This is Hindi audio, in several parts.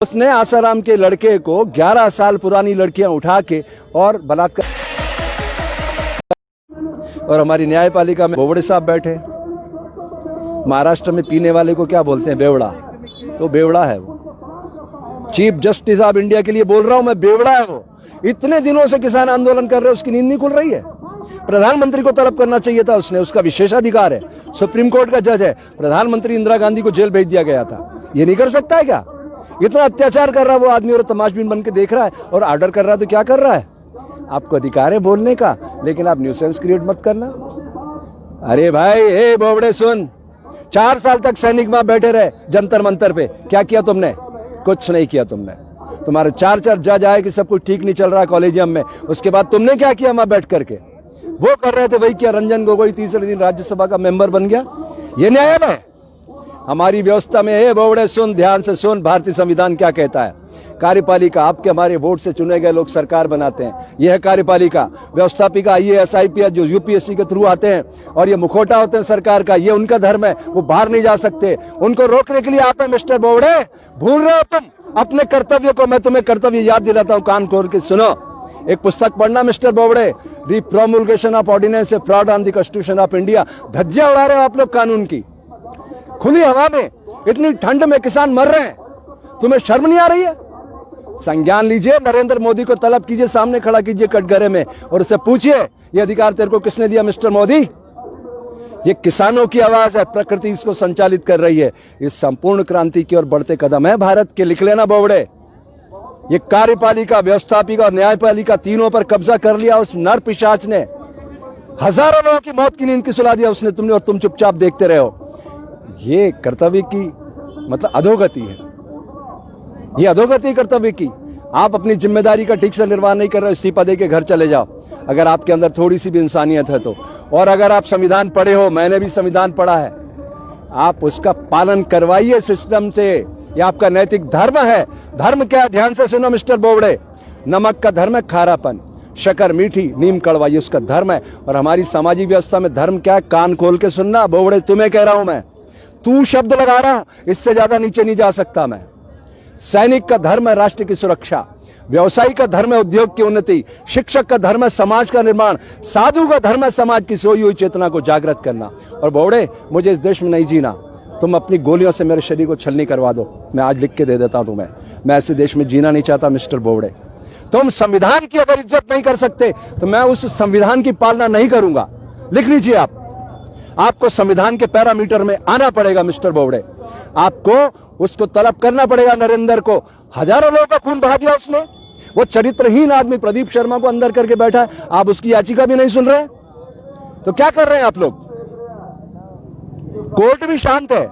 उसने आसाराम के लड़के को 11 साल पुरानी लड़कियां उठा के और बलात्कार। और हमारी न्यायपालिका में बोबड़े साहब बैठे। महाराष्ट्र में पीने वाले को क्या बोलते हैं? बेवड़ा। तो बेवड़ा है वो। चीफ जस्टिस ऑफ इंडिया के लिए बोल रहा हूं मैं, बेवड़ा है वो। इतने दिनों से किसान आंदोलन कर रहे हैं, उसकी नींद नहीं खुल रही है। प्रधानमंत्री को तलब करना चाहिए था उसने, उसका विशेषाधिकार है, सुप्रीम कोर्ट का जज है। प्रधानमंत्री इंदिरा गांधी को जेल भेज दिया गया था, ये नहीं कर सकता है क्या? इतना अत्याचार कर रहा है वो आदमी और तमाशबीन बन के देख रहा है और ऑर्डर कर रहा है। तो क्या कर रहा है? आपको अधिकार है बोलने का, लेकिन आप न्यूसेंस क्रिएट मत करना। अरे भाई, ए बोबड़े सुन, 4 साल तक सैनिक वहां बैठे रहे जंतर मंतर पे, क्या किया तुमने? कुछ नहीं किया तुमने। तुम्हारे 4 जज आए कि सब कुछ ठीक नहीं चल रहा है कॉलेजियम में, उसके बाद तुमने क्या किया? वहां बैठ करके वो कर रहे थे वही किया। रंजन गोगोई तीसरे दिन राज्यसभा का मेंबर बन गया। ये न्यायालय है हमारी व्यवस्था में? हे बोबड़े सुन, ध्यान से सुन, भारतीय संविधान क्या कहता है। कार्यपालिका आपके हमारे वोट से चुने गए लोग सरकार बनाते हैं, यह है कार्यपालिका। व्यवस्थापिका IAS IPS जो UPSC के थ्रू आते हैं और ये मुखौटा होते हैं सरकार का, ये उनका धर्म है, वो बाहर नहीं जा सकते। उनको रोकने के लिए आप हैं मिस्टर बोबड़े। भूल रहे हो तुम अपने कर्तव्य को। मैं तुम्हें कर्तव्य याद दिलाता हूं, कान खोल के सुनो। एक पुस्तक पढ़ना mister Bobde, the promulgation of ordinance, fraud on the constitution of India. धज्जियां उड़ा रहे हो आप लोग कानून की, खुली हवा में, इतनी ठंड में किसान मर रहे हैं, तुम्हें शर्म नहीं आ रही है? संज्ञान लीजिए, नरेंद्र मोदी को तलब कीजिए, सामने खड़ा कीजिए कटघरे में और उससे पूछिए ये अधिकार तेरे को किसने दिया मिस्टर मोदी? ये किसानों की आवाज है, प्रकृति इसको संचालित कर रही है। इस संपूर्ण क्रांति की ओर बढ़ते कदम है भारत के। लिख लेना बोबड़े, ये कार्यपालिका, व्यवस्थापिका और न्यायपालिका तीनों पर कब्जा कर लिया उस नर पिशाच ने। हजारों लोगों की मौत की नींद की सुला दिया उसने, तुमने, और तुम चुपचाप देखते रहे हो। ये कर्तव्य की मतलब अधोगति है, ये अधोगति कर्तव्य की। आप अपनी जिम्मेदारी का ठीक से निर्वाह नहीं कर रहे हो, इस्तीफा दे के घर चले जाओ अगर आपके अंदर थोड़ी सी भी इंसानियत है तो। और अगर आप संविधान पढ़े हो, मैंने भी संविधान पढ़ा है, आप उसका पालन करवाइए सिस्टम से। यह आपका नैतिक धर्म है। धर्म क्या है? ध्यान से सुनो मिस्टर बोबड़े, नमक का धर्म है खारापन, शक्कर मीठी, नीम कड़वा, ये उसका धर्म है। और हमारी सामाजिक व्यवस्था में धर्म क्या है? कान खोल के सुनना बोबड़े, तुम्हें कह रहा हूं मैं, तू शब्द लगा रहा, इससे ज्यादा नीचे नहीं जा सकता मैं। सैनिक का धर्म है राष्ट्र की सुरक्षा, व्यवसायी का धर्म है उद्योग की उन्नति, शिक्षक का धर्म है समाज का निर्माण, साधु का धर्म है समाज की सोई हुई चेतना को जागृत करना। और बोबड़े, मुझे इस देश में नहीं जीना, तुम अपनी गोलियों से मेरे शरीर को छलनी करवा दो, मैं आज लिख के दे देता हूं तुम्हें। मैं ऐसे देश में जीना नहीं चाहता मिस्टर बोबड़े। तुम संविधान की अगर इज्जत नहीं कर सकते तो मैं उस संविधान की पालना नहीं करूंगा। लिख लीजिए आप, आपको संविधान के पैरामीटर में आना पड़ेगा मिस्टर बोबड़े। आपको उसको तलब करना पड़ेगा नरेंद्र को। हजारों लोगों का खून बहा दिया उसने। वो चरित्रहीन आदमी प्रदीप शर्मा को अंदर करके बैठा है, आप उसकी याचिका भी नहीं सुन रहे, तो क्या कर रहे हैं आप लोग? कोर्ट भी शांत है,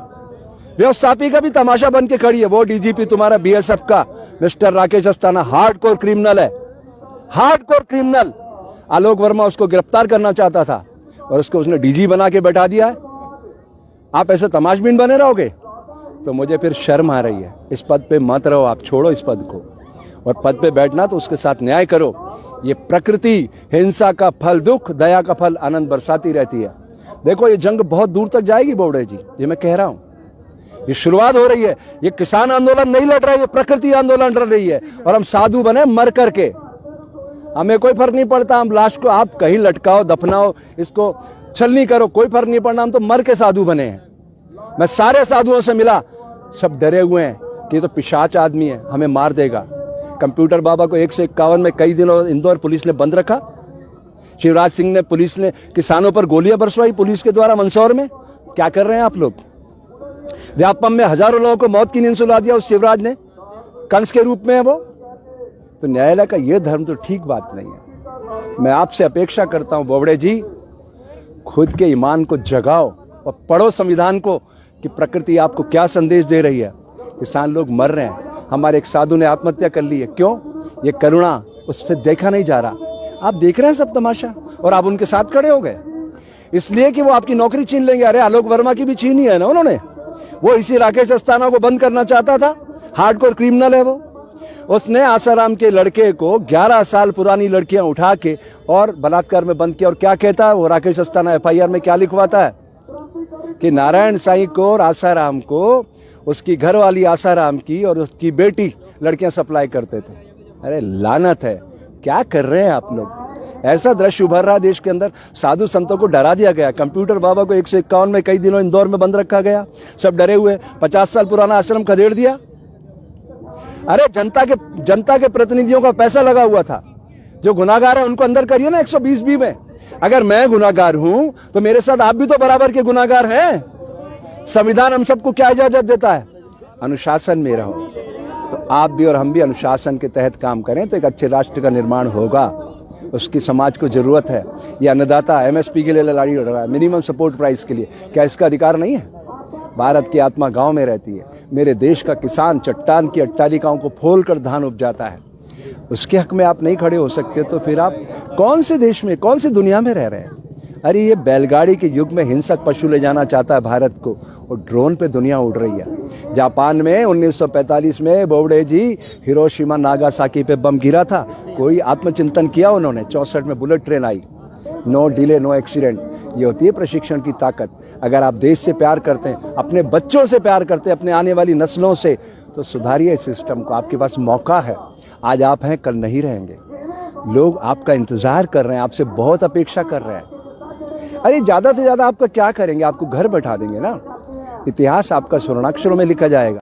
व्यवस्थापिका भी तमाशा बन के खड़ी है। वो DGP तुम्हारा BSF का mister Rakesh Asthana hardcore criminal है, हार्डकोर क्रिमिनल। आलोक वर्मा उसको गिरफ्तार करना चाहता था और उसको उसने DG बना के बैठा दिया है। आप ऐसे तमाशबीन बने रहोगे तो मुझे फिर शर्म आ रही है। इस पद पे मत रहो आप, छोड़ो इस पद को, और पद पे बैठना तो उसके साथ न्याय करो। ये प्रकृति हिंसा का फल दुख, दया का फल आनंद बरसाती रहती है। देखो ये जंग बहुत दूर तक जाएगी बोबड़े जी, ये मैं कह रहा हूं। ये शुरुआत हो रही है। ये किसान आंदोलन नहीं लड़ रहा है, ये प्रकृति आंदोलन लड़ रही है। और हम साधु बने मर करके, हमें कोई फर्क नहीं पड़ता। हम लाश को आप कहीं लटकाओ, दफनाओ, इसको छलनी करो, कोई फर्क नहीं पड़ना। हम तो मर के साधु बने हैं। मैं सारे साधुओं से मिला, सब डरे हुए हैं कि ये तो पिशाच आदमी है, हमें मार देगा। कंप्यूटर बाबा को 151 में कई दिनों इंदौर पुलिस ने बंद रखा। शिवराज सिंह ने, पुलिस ने किसानों पर गोलियां बरसवाई पुलिस के द्वारा मंदसौर में। क्या कर रहे हैं आप लोग? व्यापम में हजारों लोगों को मौत की नींद सुला दिया उस शिवराज ने, कंस के रूप में है वो। तो न्यायालय का ये धर्म तो ठीक बात नहीं है। मैं आपसे अपेक्षा करता हूं बोबड़े जी, खुद के ईमान को जगाओ और पढ़ो संविधान को कि प्रकृति आपको क्या संदेश दे रही है। किसान लोग मर रहे हैं, हमारे एक साधु ने आत्महत्या कर ली है, क्यों? ये करुणा उससे देखा नहीं जा रहा। आप देख रहे हैं सब तमाशा और आप उनके साथ खड़े हो गए, इसलिए कि वो आपकी नौकरी छीन लेंगे। अरे आलोक वर्मा की भी छीनी है ना उन्होंने, वो इसी राकेश अस्थाना को बंद करना चाहता था, हार्डकोर क्रिमिनल है वो। उसने आसाराम के लड़के को 11 साल पुरानी लड़कियां उठा के और बलात्कार में बंद किया। और क्या कहता है वो राकेश अस्थाना FIR में क्या लिखवाता है कि नारायण साईं को और आसाराम को उसकी घरवाली आसाराम की और उसकी बेटी लड़कियां सप्लाई करते थे। अरे लानत है, क्या कर रहे हैं आप लोग? ऐसा दृश्य उभर रहा देश के अंदर। साधु संतों को डरा दिया गया। कंप्यूटर बाबा को 151 में कई दिनों इंदौर में बंद रखा गया, सब डरे हुए। 50 साल पुराना आश्रम खदेड़ दिया। अरे जनता के प्रतिनिधियों का पैसा लगा हुआ था। जो गुनाहगार है उनको अंदर करिए ना 120B में। अगर मैं गुनाहगार हूं तो मेरे साथ आप भी तो बराबर के गुनाहगार हैं। संविधान हम सबको क्या इजाजत देता है? अनुशासन में रहो। तो आप भी और हम भी अनुशासन के तहत काम करें तो एक अच्छे राष्ट्र का निर्माण होगा। उसकी समाज को जरूरत है। ये अन्नदाता MSP के लिए लड़ाई लड़ रहा है, मिनिमम सपोर्ट प्राइस के लिए। क्या इसका अधिकार नहीं है? भारत की आत्मा गांव में रहती है। मेरे देश का किसान चट्टान की अट्टालिकाओं को फोल कर धान उपजाता है। उसके हक में आप नहीं खड़े हो सकते तो फिर आप कौन से देश में, कौन सी दुनिया में रह रहे हैं? अरे ये बैलगाड़ी के युग में हिंसक पशु ले जाना चाहता है भारत को, और ड्रोन पे दुनिया उड़ रही है। जापान में 1945 में बोबडे जी हिरोशिमा नागासाकी पे बम गिरा था। कोई आत्मचिंतन किया उन्होंने? 64 में बुलेट ट्रेन आई। No delay no accident. ये होती है प्रशिक्षण की ताकत। अगर आप देश से प्यार करते हैं, अपने बच्चों से प्यार करते हैं, अपने आने वाली नस्लों से, तो सुधारिए इस सिस्टम को। आपके पास मौका है। आज आप हैं, कल नहीं रहेंगे। लोग आपका इंतजार कर रहे हैं, आपसे बहुत अपेक्षा कर रहे हैं। अरे ज्यादा से ज्यादा आपका क्या करेंगे? आपको घर बैठा देंगे ना। इतिहास आपका स्वर्णाक्षरों में लिखा जाएगा।